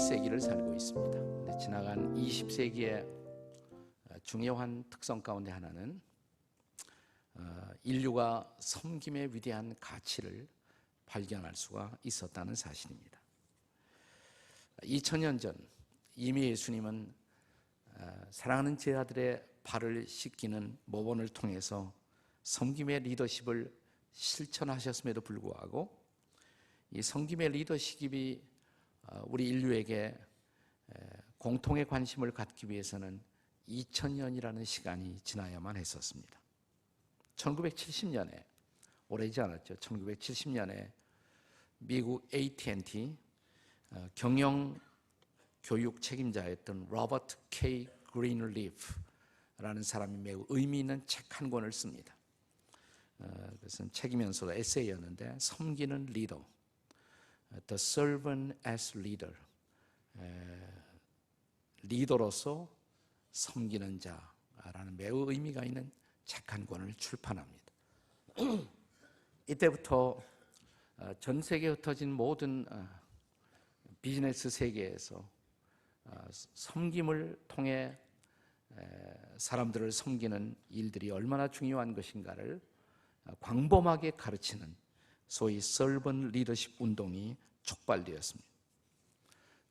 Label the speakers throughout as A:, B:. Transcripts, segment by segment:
A: 21세기를 살고 있습니다. 근데 지나간 20세기의 중요한 특성 가운데 하나는 인류가 섬김의 위대한 가치를 발견할 수가 있었다는 사실입니다. 2000년 전 이미 예수님은 사랑하는 제 아들의 발을 씻기는 모본을 통해서 섬김의 리더십을 실천하셨음에도 불구하고 이 섬김의 리더십이 우리 인류에게 공통의 관심을 갖기 위해서는 2000년이라는 시간이 지나야만 했었습니다. 1970년에, 오래지 않았죠. 1970년에 미국 AT&T 경영 교육 책임자였던 로버트 K. 그린리프라는 사람이 매우 의미 있는 책 한 권을 씁니다. 그것은 책이면서도 에세이였는데, 섬기는 리더, The Servant as Leader, 리더로서 섬기는 자라는 매우 의미가 있는 책 한 권을 출판합니다. 이때부터 전 세계에 흩어진 모든 비즈니스 세계에서 섬김을 통해 사람들을 섬기는 일들이 얼마나 중요한 것인가를 광범하게 가르치는 소위 서번트 리더십 운동이 촉발되었습니다.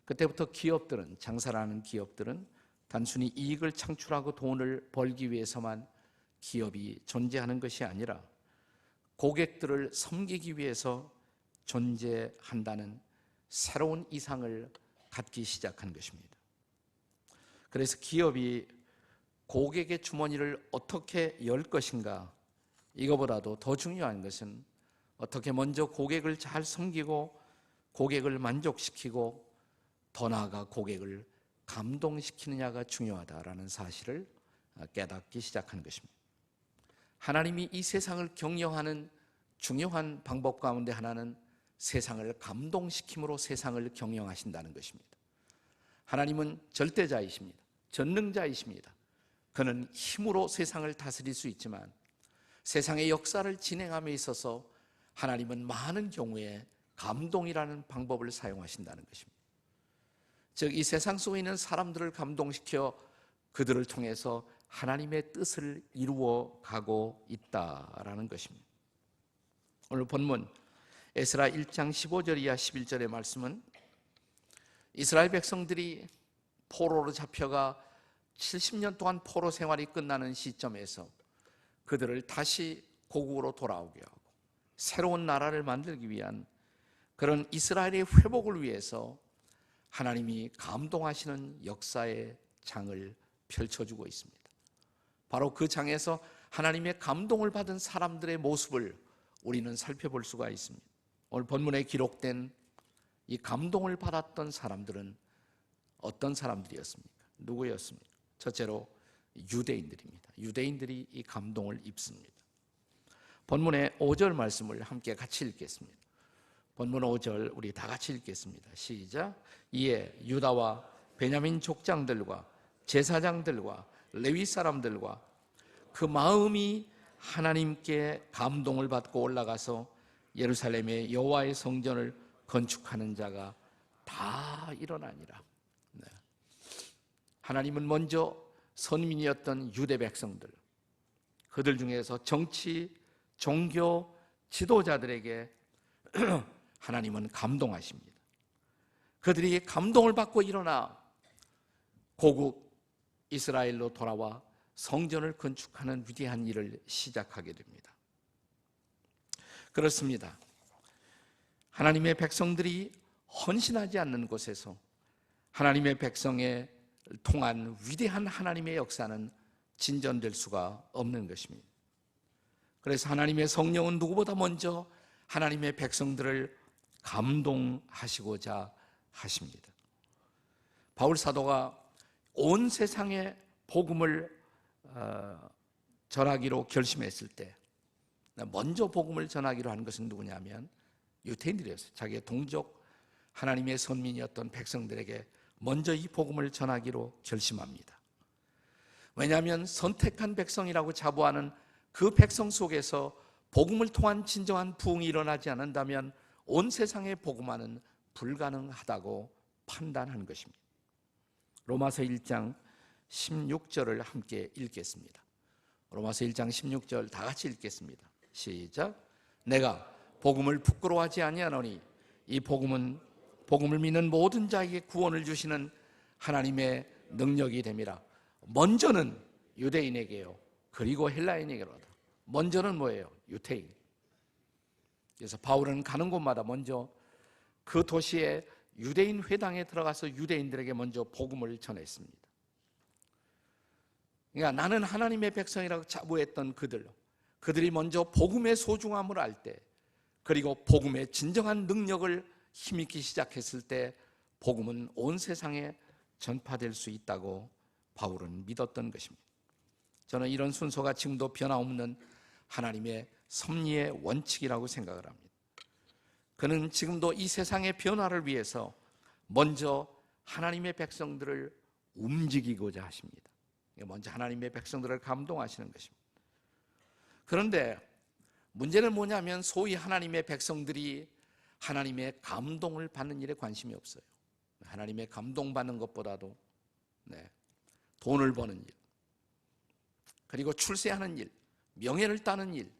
A: 그때부터 기업들은, 장사를 하는 기업들은 단순히 이익을 창출하고 돈을 벌기 위해서만 기업이 존재하는 것이 아니라 고객들을 섬기기 위해서 존재한다는 새로운 이상을 갖기 시작한 것입니다. 그래서 기업이 고객의 주머니를 어떻게 열 것인가, 이거보다도 더 중요한 것은 어떻게 먼저 고객을 잘 섬기고 고객을 만족시키고 더 나아가 고객을 감동시키느냐가 중요하다라는 사실을 깨닫기 시작한 것입니다. 하나님이 이 세상을 경영하는 중요한 방법 가운데 하나는 세상을 감동시킴으로 세상을 경영하신다는 것입니다. 하나님은 절대자이십니다. 전능자이십니다. 그는 힘으로 세상을 다스릴 수 있지만 세상의 역사를 진행함에 있어서 하나님은 많은 경우에 감동이라는 방법을 사용하신다는 것입니다. 즉, 이 세상 속에 있는 사람들을 감동시켜 그들을 통해서 하나님의 뜻을 이루어 가고 있다라는 것입니다. 오늘 본문 에스라 1장 15절 이하 11절의 말씀은 이스라엘 백성들이 포로로 잡혀가 70년 동안 포로 생활이 끝나는 시점에서 그들을 다시 고국으로 돌아오게 하고 새로운 나라를 만들기 위한 그런 이스라엘의 회복을 위해서 하나님이 감동하시는 역사의 장을 펼쳐주고 있습니다. 바로 그 장에서 하나님의 감동을 받은 사람들의 모습을 우리는 살펴볼 수가 있습니다. 오늘 본문에 기록된 이 감동을 받았던 사람들은 어떤 사람들이었습니까? 누구였습니까? 첫째로 유대인들입니다. 유대인들이 이 감동을 입습니다. 본문의 5절 말씀을 함께 같이 읽겠습니다. 본문 5절 우리 다 같이 읽겠습니다. 시작. 이에 유다와 베냐민 족장들과 제사장들과 레위 사람들과 그 마음이 하나님께 감동을 받고 올라가서 예루살렘의 여호와의 성전을 건축하는 자가 다 일어나니라. 네. 하나님은 먼저 선민이었던 유대 백성들, 그들 중에서 정치, 종교, 지도자들에게 하나님은 감동하십니다. 그들이 감동을 받고 일어나 고국 이스라엘로 돌아와 성전을 건축하는 위대한 일을 시작하게 됩니다. 그렇습니다. 하나님의 백성들이 헌신하지 않는 곳에서 하나님의 백성에 통한 위대한 하나님의 역사는 진전될 수가 없는 것입니다. 그래서 하나님의 성령은 누구보다 먼저 하나님의 백성들을 감동하시고자 하십니다. 바울 사도가 온 세상에 복음을 전하기로 결심했을 때 먼저 복음을 전하기로 한 것은 누구냐면 유대인들이었어요. 자기의 동족 하나님의 선민이었던 백성들에게 먼저 이 복음을 전하기로 결심합니다. 왜냐하면 선택한 백성이라고 자부하는 그 백성 속에서 복음을 통한 진정한 부흥이 일어나지 않는다면 온 세상에 복음화는 불가능하다고 판단하는 것입니다. 로마서 1장 16절을 함께 읽겠습니다. 로마서 1장 16절 다 같이 읽겠습니다. 시작. 내가 복음을 부끄러워하지 아니하노니 이 복음을 믿는 모든 자에게 구원을 주시는 하나님의 능력이 됨이라. 먼저는 유대인에게요, 그리고 헬라인에게로다. 먼저는 뭐예요? 유대인. 그래서 바울은 가는 곳마다 먼저 그 도시의 유대인 회당에 들어가서 유대인들에게 먼저 복음을 전했습니다. 그러니까 나는 하나님의 백성이라고 자부했던 그들이 먼저 복음의 소중함을 알 때, 그리고 복음의 진정한 능력을 힘입기 시작했을 때 복음은 온 세상에 전파될 수 있다고 바울은 믿었던 것입니다. 저는 이런 순서가 지금도 변함없는 하나님의 섭리의 원칙이라고 생각을 합니다. 그는 지금도 이 세상의 변화를 위해서 먼저 하나님의 백성들을 움직이고자 하십니다. 먼저 하나님의 백성들을 감동하시는 것입니다. 그런데 문제는 뭐냐면 소위 하나님의 백성들이 하나님의 감동을 받는 일에 관심이 없어요. 하나님의 감동받는 것보다도 돈을 버는 일, 그리고 출세하는 일, 명예를 따는 일,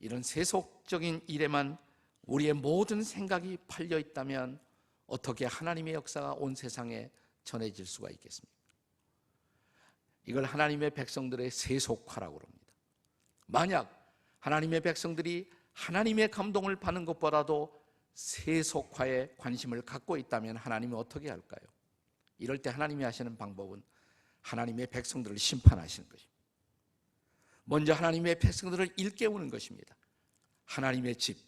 A: 이런 세속적인 일에만 우리의 모든 생각이 팔려 있다면 어떻게 하나님의 역사가 온 세상에 전해질 수가 있겠습니까? 이걸 하나님의 백성들의 세속화라고 합니다. 만약 하나님의 백성들이 하나님의 감동을 받는 것보다도 세속화에 관심을 갖고 있다면 하나님은 어떻게 할까요? 이럴 때 하나님이 하시는 방법은 하나님의 백성들을 심판하시는 것입니다. 먼저 하나님의 백성들을 일깨우는 것입니다. 하나님의 집,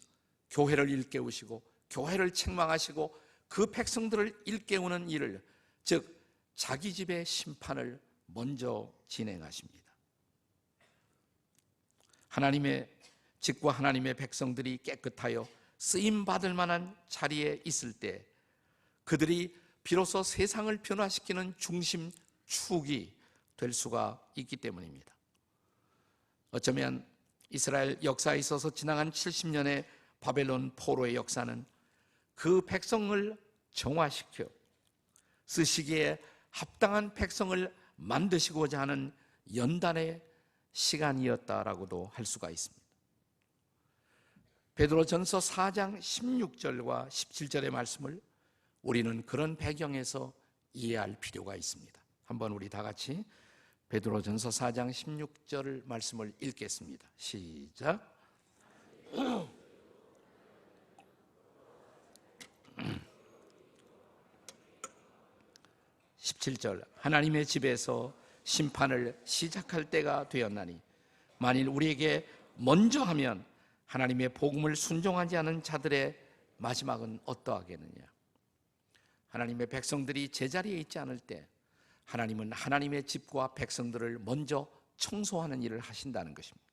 A: 교회를 일깨우시고 교회를 책망하시고 그 백성들을 일깨우는 일을, 즉 자기 집의 심판을 먼저 진행하십니다. 하나님의 집과 하나님의 백성들이 깨끗하여 쓰임받을 만한 자리에 있을 때 그들이 비로소 세상을 변화시키는 중심 축이 될 수가 있기 때문입니다. 어쩌면 이스라엘 역사에 있어서 지나간 70년의 바벨론 포로의 역사는 그 백성을 정화시켜 쓰시기에 합당한 백성을 만드시고자 하는 연단의 시간이었다라고도 할 수가 있습니다. 베드로전서 4장 16절과 17절의 말씀을 우리는 그런 배경에서 이해할 필요가 있습니다. 한번 우리 다 같이 베드로전서 4장 16절 말씀을 읽겠습니다. 시작. 17절. 하나님의 집에서 심판을 시작할 때가 되었나니 만일 우리에게 먼저 하면 하나님의 복음을 순종하지 않은 자들의 마지막은 어떠하겠느냐. 하나님의 백성들이 제자리에 있지 않을 때 하나님은 하나님의 집과 백성들을 먼저 청소하는 일을 하신다는 것입니다.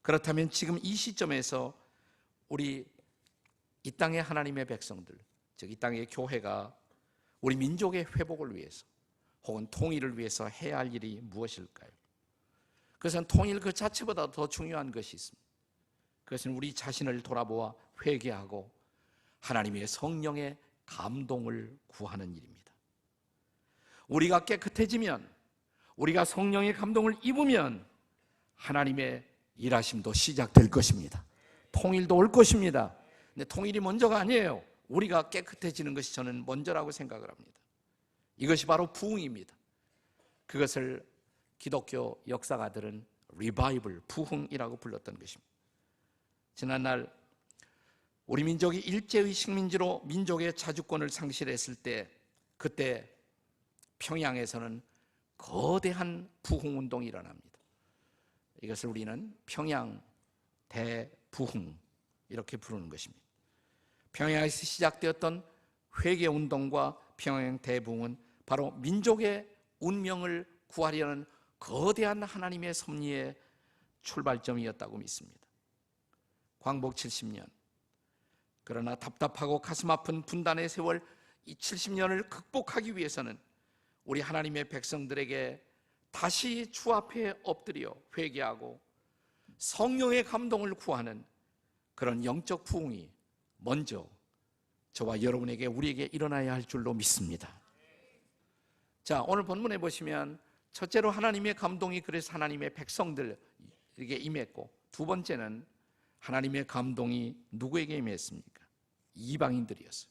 A: 그렇다면 지금 이 시점에서 우리 이 땅의 하나님의 백성들, 즉 이 땅의 교회가 우리 민족의 회복을 위해서 혹은 통일을 위해서 해야 할 일이 무엇일까요? 그것은 통일 그 자체보다 더 중요한 것이 있습니다. 그것은 우리 자신을 돌아보아 회개하고 하나님의 성령의 감동을 구하는 일입니다. 우리가 깨끗해지면, 우리가 성령의 감동을 입으면 하나님의 일하심도 시작될 것입니다. 통일도 올 것입니다. 근데 통일이 먼저가 아니에요. 우리가 깨끗해지는 것이 저는 먼저라고 생각을 합니다. 이것이 바로 부흥입니다. 그것을 기독교 역사가들은 리바이벌, 부흥이라고 불렀던 것입니다. 지난날 우리 민족이 일제의 식민지로 민족의 자주권을 상실했을 때, 그때 평양에서는 거대한 부흥운동이 일어납니다. 이것을 우리는 평양 대부흥 이렇게 부르는 것입니다. 평양에서 시작되었던 회개운동과 평양 대부흥은 바로 민족의 운명을 구하려는 거대한 하나님의 섭리의 출발점이었다고 믿습니다. 광복 70년, 그러나 답답하고 가슴 아픈 분단의 세월, 이 70년을 극복하기 위해서는 우리 하나님의 백성들에게 다시 주 앞에 엎드려 회개하고 성령의 감동을 구하는 그런 영적 부흥이 먼저 저와 여러분에게, 우리에게 일어나야 할 줄로 믿습니다. 자, 오늘 본문에 보시면 첫째로 하나님의 감동이 그래서 하나님의 백성들에게 임했고, 두 번째는 하나님의 감동이 누구에게 임했습니까? 이방인들이었어요.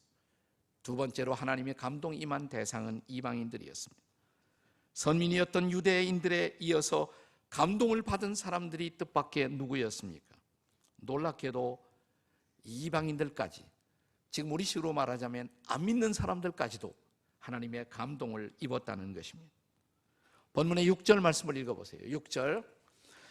A: 두 번째로 하나님의 감동이 임한 대상은 이방인들이었습니다. 선민이었던 유대인들에 이어서 감동을 받은 사람들이 뜻밖의 누구였습니까? 놀랍게도 이방인들까지, 지금 우리식으로 말하자면 안 믿는 사람들까지도 하나님의 감동을 입었다는 것입니다. 본문의 6절 말씀을 읽어보세요. 6절,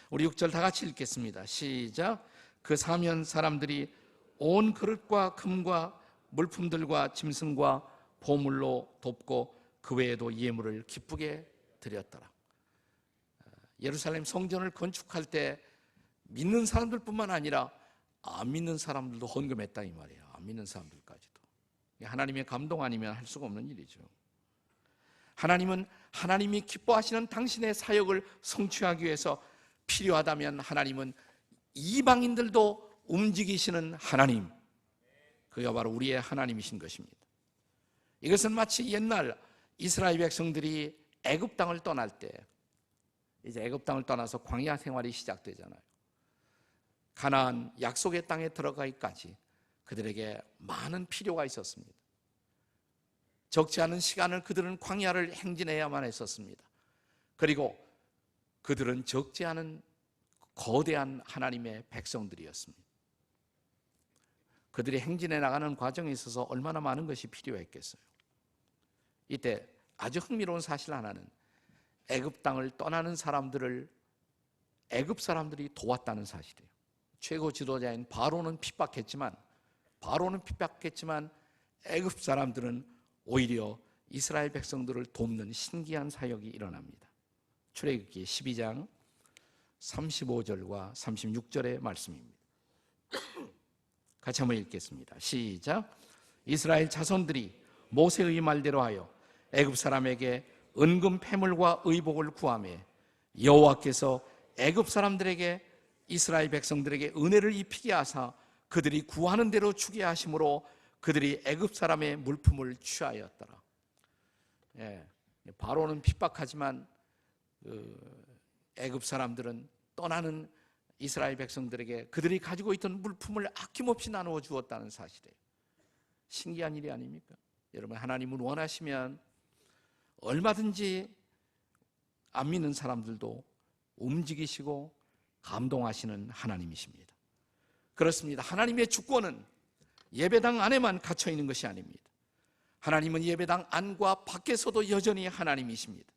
A: 우리 6절 다 같이 읽겠습니다. 시작. 그 사면 사람들이 온 그릇과 금과 물품들과 짐승과 보물로 돕고 그 외에도 예물을 기쁘게 드렸더라. 예루살렘 성전을 건축할 때 믿는 사람들뿐만 아니라 안 믿는 사람들도 헌금했다 이 말이에요. 안 믿는 사람들까지도. 하나님의 감동 아니면 할 수가 없는 일이죠. 하나님은 하나님이 기뻐하시는 당신의 사역을 성취하기 위해서 필요하다면 하나님은 이방인들도 움직이시는 하나님, 그가 바로 우리의 하나님이신 것입니다. 이것은 마치 옛날 이스라엘 백성들이 애굽 땅을 떠날 때, 이제 애굽 땅을 떠나서 광야 생활이 시작되잖아요. 가나안 약속의 땅에 들어가기까지 그들에게 많은 필요가 있었습니다. 적지 않은 시간을 그들은 광야를 행진해야만 했었습니다. 그리고 그들은 적지 않은 거대한 하나님의 백성들이었습니다. 그들이 행진해 나가는 과정에 있어서 얼마나 많은 것이 필요했겠어요. 이때 아주 흥미로운 사실 하나는 애굽 땅을 떠나는 사람들을 애굽 사람들이 도왔다는 사실이에요. 최고 지도자인 바로는 핍박했지만 애굽 사람들은 오히려 이스라엘 백성들을 돕는 신기한 사역이 일어납니다. 출애굽기 12장 35절과 36절의 말씀입니다. 같이 한번 읽겠습니다. 시작. 이스라엘 자손들이 모세의 말대로 하여 애굽 사람에게 은금 패물과 의복을 구하며 여호와께서 애굽 사람들에게 이스라엘 백성들에게 은혜를 입히게 하사 그들이 구하는 대로 주게 하심으로 그들이 애굽 사람의 물품을 취하였더라. 바로는 핍박하지만 애굽 사람들은 떠나는 이스라엘 백성들에게 그들이 가지고 있던 물품을 아낌없이 나누어 주었다는 사실이에요. 신기한 일이 아닙니까? 여러분, 하나님은 원하시면 얼마든지 안 믿는 사람들도 움직이시고 감동하시는 하나님이십니다. 그렇습니다. 하나님의 주권은 예배당 안에만 갇혀 있는 것이 아닙니다. 하나님은 예배당 안과 밖에서도 여전히 하나님이십니다.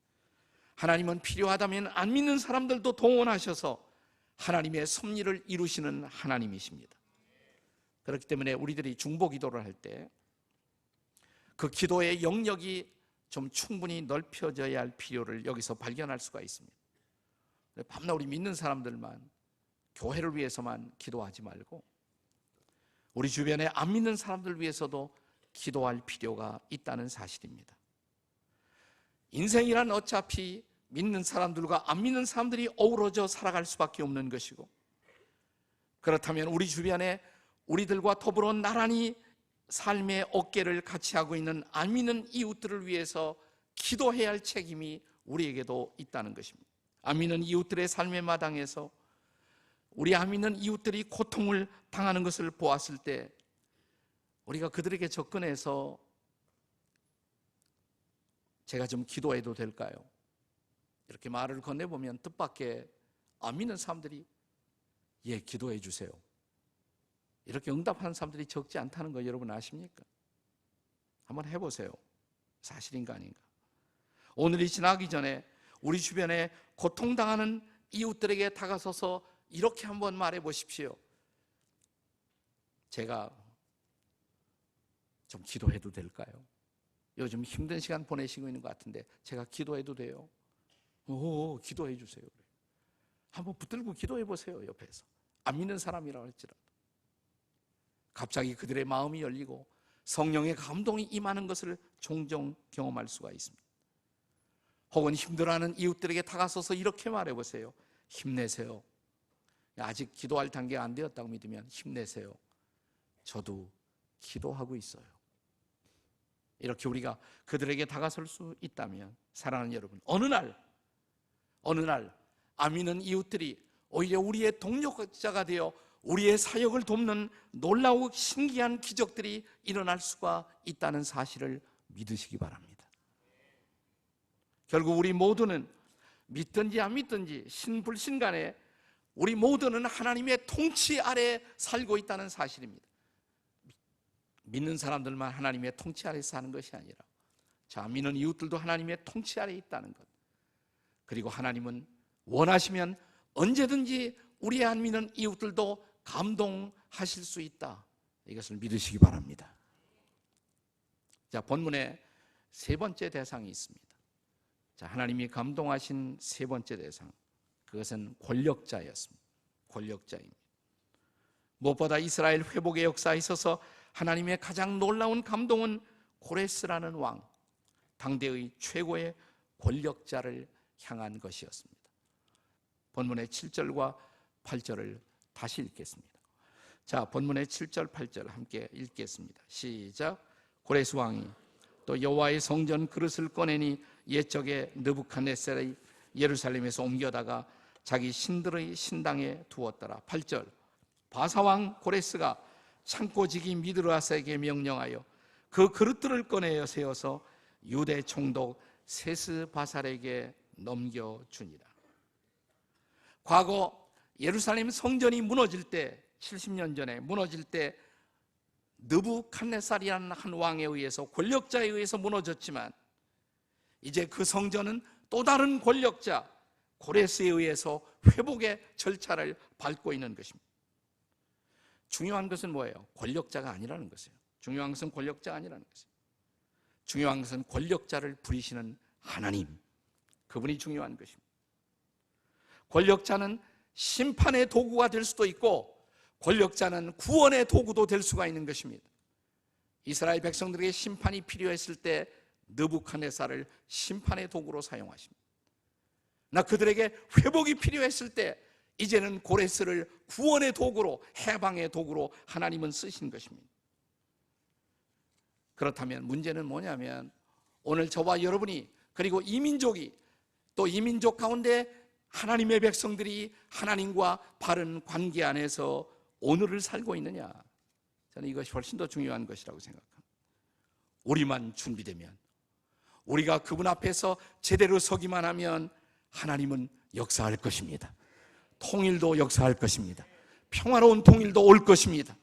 A: 하나님은 필요하다면 안 믿는 사람들도 동원하셔서 하나님의 섭리를 이루시는 하나님이십니다. 그렇기 때문에 우리들이 중보 기도를 할 때 그 기도의 영역이 좀 충분히 넓혀져야 할 필요를 여기서 발견할 수가 있습니다. 밤낮 우리 믿는 사람들만, 교회를 위해서만 기도하지 말고 우리 주변에 안 믿는 사람들 위해서도 기도할 필요가 있다는 사실입니다. 인생이란 어차피 믿는 사람들과 안 믿는 사람들이 어우러져 살아갈 수밖에 없는 것이고, 그렇다면 우리 주변에 우리들과 더불어 나란히 삶의 어깨를 같이 하고 있는 안 믿는 이웃들을 위해서 기도해야 할 책임이 우리에게도 있다는 것입니다. 안 믿는 이웃들의 삶의 마당에서 우리 안 믿는 이웃들이 고통을 당하는 것을 보았을 때 우리가 그들에게 접근해서 제가 좀 기도해도 될까요? 이렇게 말을 건네보면 뜻밖의 안 믿는 사람들이 예, 기도해 주세요, 이렇게 응답하는 사람들이 적지 않다는 거 여러분 아십니까? 한번 해보세요. 사실인가 아닌가? 오늘이 지나기 전에 우리 주변에 고통당하는 이웃들에게 다가서서 이렇게 한번 말해 보십시오. 제가 좀 기도해도 될까요? 요즘 힘든 시간 보내시고 있는 것 같은데 제가 기도해도 돼요? 오, 기도해 주세요. 한번 붙들고 기도해 보세요. 옆에서 안 믿는 사람이라 할지라도 갑자기 그들의 마음이 열리고 성령의 감동이 임하는 것을 종종 경험할 수가 있습니다. 혹은 힘들어하는 이웃들에게 다가서서 이렇게 말해보세요. 힘내세요. 아직 기도할 단계가 안 되었다고 믿으면 힘내세요. 저도 기도하고 있어요. 이렇게 우리가 그들에게 다가설 수 있다면, 사랑하는 여러분, 어느 날 안 믿는 이웃들이 오히려 우리의 동력자가 되어 우리의 사역을 돕는 놀라고 신기한 기적들이 일어날 수가 있다는 사실을 믿으시기 바랍니다. 결국 우리 모두는 믿든지 안 믿든지 신불신간에 우리 모두는 하나님의 통치 아래 살고 있다는 사실입니다. 믿는 사람들만 하나님의 통치 아래 사는 것이 아니라 믿는 이웃들도 하나님의 통치 아래 있다는 것, 그리고 하나님은 원하시면 언제든지 우리 안 믿는 이웃들도 감동하실 수 있다, 이것을 믿으시기 바랍니다. 본문에 세 번째 대상이 있습니다. 하나님이 감동하신 세 번째 대상, 그것은 권력자였습니다. 권력자입니다. 무엇보다 이스라엘 회복의 역사에 있어서 하나님의 가장 놀라운 감동은 고레스라는 왕, 당대의 최고의 권력자를 향한 것이었습니다. 본문의 7절과 8절을 다시 읽겠습니다. 본문의 7절 8절 함께 읽겠습니다. 시작. 고레스 왕이 또 여호와의 성전 그릇을 꺼내니 옛적에 느부갓네살이 예루살렘에서 옮겨다가 자기 신들의 신당에 두었더라. 8절. 바사왕 고레스가 창고지기 미드라스에게 명령하여 그 그릇들을 꺼내어 세워서 유대 총독 세스바살에게 넘겨주니라. 과거 예루살렘 성전이 무너질 때, 70년 전에 무너질 때 느부갓네살이라는 한 왕에 의해서, 권력자에 의해서 무너졌지만 이제 그 성전은 또 다른 권력자 고레스에 의해서 회복의 절차를 밟고 있는 것입니다. 중요한 것은 뭐예요? 권력자가 아니라는 것이에요. 중요한 것은 권력자가 아니라는 것이에요. 중요한 것은 권력자를 부리시는 하나님, 그분이 중요한 것입니다. 권력자는 심판의 도구가 될 수도 있고 권력자는 구원의 도구도 될 수가 있는 것입니다. 이스라엘 백성들에게 심판이 필요했을 때 느부갓네살을 심판의 도구로 사용하십니다. 그들에게 회복이 필요했을 때 이제는 고레스를 구원의 도구로, 해방의 도구로 하나님은 쓰신 것입니다. 그렇다면 문제는 뭐냐면, 오늘 저와 여러분이, 그리고 이 민족이, 또 이 민족 가운데 하나님의 백성들이 하나님과 바른 관계 안에서 오늘을 살고 있느냐, 저는 이것이 훨씬 더 중요한 것이라고 생각합니다. 우리만 준비되면, 우리가 그분 앞에서 제대로 서기만 하면 하나님은 역사할 것입니다. 통일도 역사할 것입니다. 평화로운 통일도 올 것입니다.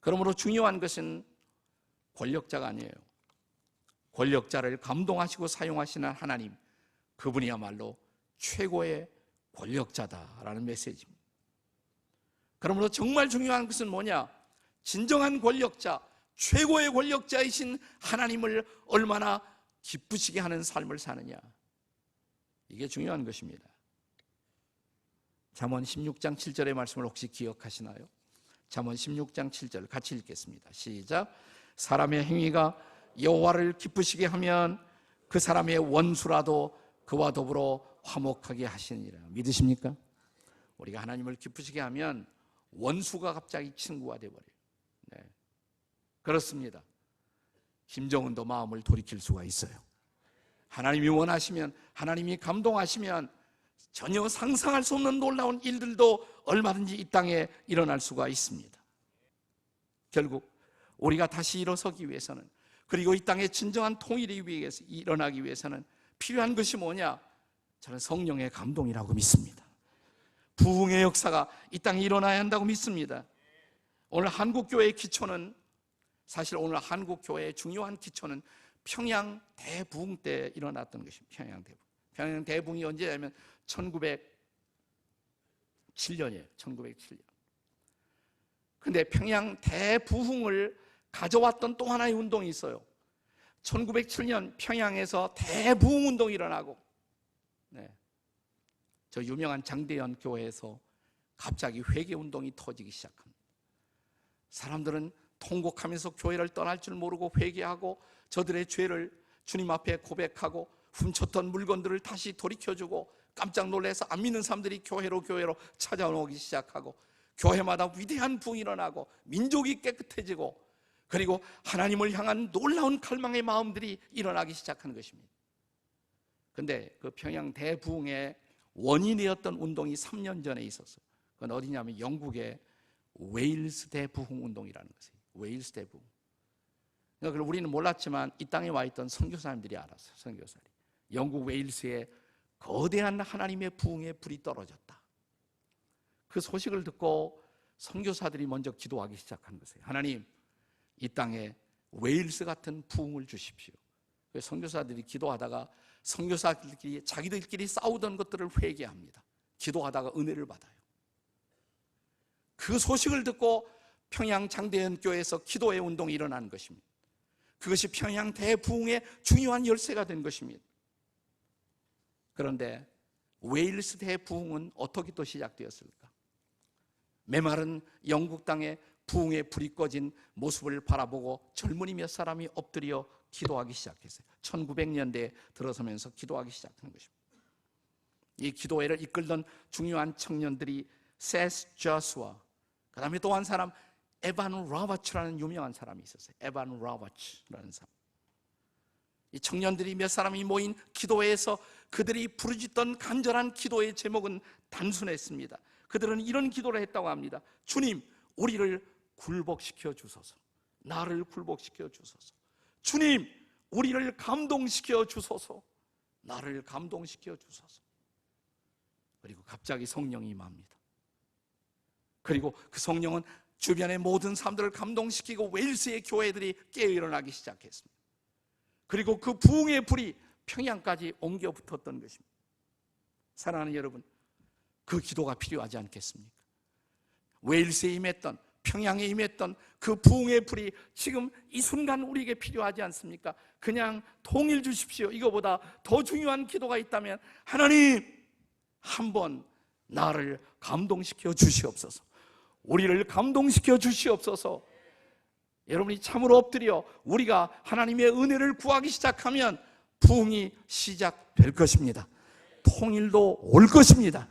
A: 그러므로 중요한 것은 권력자가 아니에요. 권력자를 감동하시고 사용하시는 하나님, 그분이야말로 최고의 권력자다라는 메시지입니다. 그러므로 정말 중요한 것은 뭐냐? 진정한 권력자, 최고의 권력자이신 하나님을 얼마나 기쁘시게 하는 삶을 사느냐, 이게 중요한 것입니다. 잠언 16장 7절의 말씀을 혹시 기억하시나요? 잠언 16장 7절 같이 읽겠습니다. 시작. 사람의 행위가 여호와를 기쁘시게 하면 그 사람의 원수라도 그와 더불어 화목하게 하시니라. 믿으십니까? 우리가 하나님을 기쁘시게 하면 원수가 갑자기 친구가 되어버려요. 네. 그렇습니다. 김정은도 마음을 돌이킬 수가 있어요. 하나님이 원하시면, 하나님이 감동하시면 전혀 상상할 수 없는 놀라운 일들도 얼마든지 이 땅에 일어날 수가 있습니다. 결국 우리가 다시 일어서기 위해서는, 그리고 이 땅에 진정한 통일이 일어나기 위해서는 필요한 것이 뭐냐? 저는 성령의 감동이라고 믿습니다. 부흥의 역사가 이 땅에 일어나야 한다고 믿습니다. 오늘 한국교회의 기초는, 사실 오늘 한국교회의 중요한 기초는 평양 대부흥 때 일어났던 것입니다. 평양 대부흥이 언제냐면 1907년이에요. 1907년. 근데 평양 대부흥을 가져왔던 또 하나의 운동이 있어요. 1907년 평양에서 대부흥 운동이 일어나고, 저 유명한 장대현 교회에서 갑자기 회개 운동이 터지기 시작합니다. 사람들은 통곡하면서 교회를 떠날 줄 모르고 회개하고 저들의 죄를 주님 앞에 고백하고 훔쳤던 물건들을 다시 돌이켜주고, 깜짝 놀라서 안 믿는 사람들이 교회로 찾아오기 시작하고, 교회마다 위대한 부흥이 일어나고 민족이 깨끗해지고, 그리고 하나님을 향한 놀라운 갈망의 마음들이 일어나기 시작하는 것입니다. 그런데 그 평양 대부흥의 원인이었던 운동이 3년 전에 있었어요. 그건 어디냐면 영국의 웨일스 대부흥 운동이라는 것이에요. 웨일스 대부흥. 그러니까 우리는 몰랐지만 이 땅에 와 있던 선교사님들이 알았어요. 선교사들이. 영국 웨일스에 거대한 하나님의 부흥의 불이 떨어졌다. 그 소식을 듣고 선교사들이 먼저 기도하기 시작한 것이에요. 하나님, 이 땅에 웨일스 같은 부흥을 주십시오. 선교사들이 기도하다가 선교사들끼리 자기들끼리 싸우던 것들을 회개합니다. 기도하다가 은혜를 받아요. 그 소식을 듣고 평양 장대현 교회에서 기도의 운동이 일어나는 것입니다. 그것이 평양 대부흥의 중요한 열쇠가 된 것입니다. 그런데 웨일스 대부흥은 어떻게 또 시작되었을까? 메마른 영국 땅에 부흥의 불이 꺼진 모습을 바라보고 젊은이 몇 사람이 엎드려 기도하기 시작했어요. 1900년대에 들어서면서 기도하기 시작한 것입니다. 이 기도회를 이끌던 중요한 청년들이 세스 조슈아, 그 다음에 또 한 사람 에반 라바츠라는 유명한 사람이 있었어요. 에반 라바츠라는 사람. 이 청년들이 몇 사람이 모인 기도회에서 그들이 부르짖던 간절한 기도의 제목은 단순했습니다. 그들은 이런 기도를 했다고 합니다. 주님, 우리를 굴복시켜 주소서. 나를 굴복시켜 주소서. 주님, 우리를 감동시켜 주소서. 나를 감동시켜 주소서. 그리고 갑자기 성령이 임합니다. 그리고 그 성령은 주변의 모든 사람들을 감동시키고 웨일스의 교회들이 깨어일어나기 시작했습니다. 그리고 그 부흥의 불이 평양까지 옮겨 붙었던 것입니다. 사랑하는 여러분, 그 기도가 필요하지 않겠습니까? 웨일스에 임했던, 평양에 임했던 그 부흥의 불이 지금 이 순간 우리에게 필요하지 않습니까? 그냥 통일 주십시오. 이거보다 더 중요한 기도가 있다면 하나님, 한번 나를 감동시켜 주시옵소서. 우리를 감동시켜 주시옵소서. 여러분이 참으로 엎드려 우리가 하나님의 은혜를 구하기 시작하면 부흥이 시작될 것입니다. 통일도 올 것입니다.